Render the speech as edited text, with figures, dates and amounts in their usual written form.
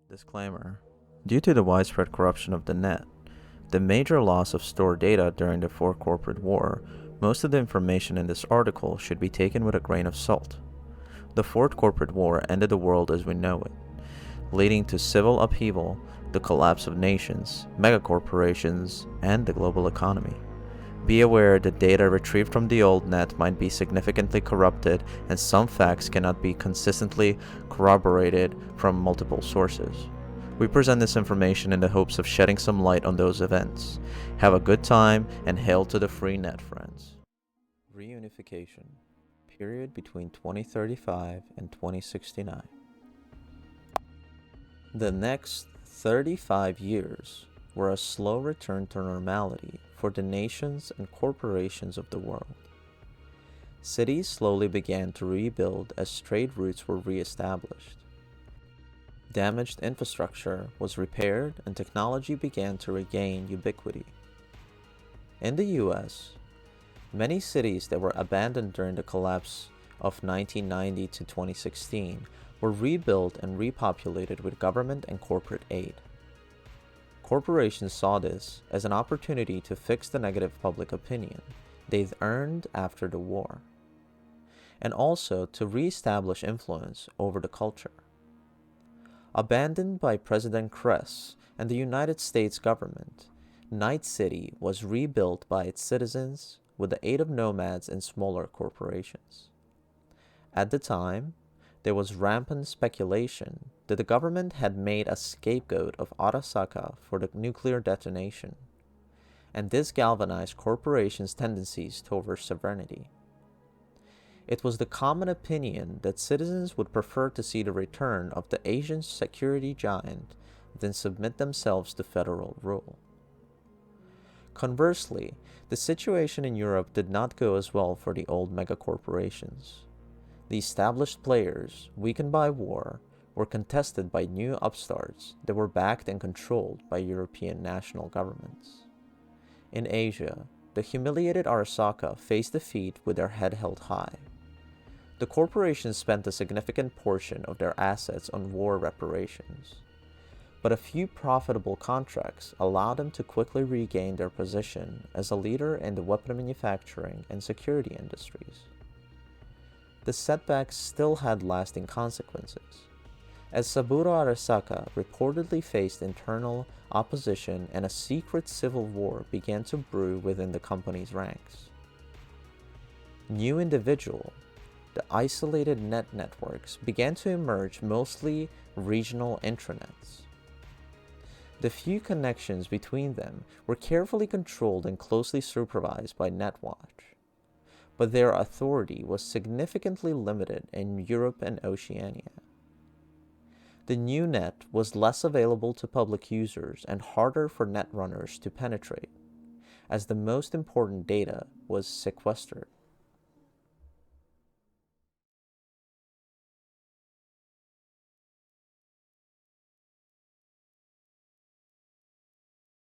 Disclaimer. Due to the widespread corruption of the net, the major loss of stored data during the Fourth Corporate War, most of the information in this article should be taken with a grain of salt. The Fourth Corporate War ended the world as we know it, leading to civil upheaval, the collapse of nations, megacorporations, and the global economy. Be aware that data retrieved from the old net might be significantly corrupted, and some facts cannot be consistently corroborated from multiple sources. We present this information in the hopes of shedding some light on those events. Have a good time, and hail to the free net, friends. Reunification. Period between 2035 and 2069. The next 35 years were a slow return to normality for the nations and corporations of the world. Cities slowly began to rebuild as trade routes were re-established. Damaged infrastructure was repaired and technology began to regain ubiquity. In the US, many cities that were abandoned during the collapse of 1990 to 2016 were rebuilt and repopulated with government and corporate aid. Corporations saw this as an opportunity to fix the negative public opinion they'd earned after the war, and also to re-establish influence over the culture. Abandoned by President Kress and the United States government, Night City was rebuilt by its citizens with the aid of nomads and smaller corporations. At the time, there was rampant speculation that the government had made a scapegoat of Arasaka for the nuclear detonation, and this galvanized corporations' tendencies toward sovereignty. It was the common opinion that citizens would prefer to see the return of the Asian security giant than submit themselves to federal rule. Conversely, the situation in Europe did not go as well for the old megacorporations. The established players, weakened by war, were contested by new upstarts that were backed and controlled by European national governments. In Asia, the humiliated Arasaka faced defeat with their head held high. The corporations spent a significant portion of their assets on war reparations, but a few profitable contracts allowed them to quickly regain their position as a leader in the weapon manufacturing and security industries. The setbacks still had lasting consequences, as Saburo Arasaka reportedly faced internal opposition and a secret civil war began to brew within the company's ranks. New individual, the isolated net networks began to emerge, mostly regional intranets. The few connections between them were carefully controlled and closely supervised by Netwatch, but their authority was significantly limited in Europe and Oceania. The new net was less available to public users and harder for netrunners to penetrate, as the most important data was sequestered.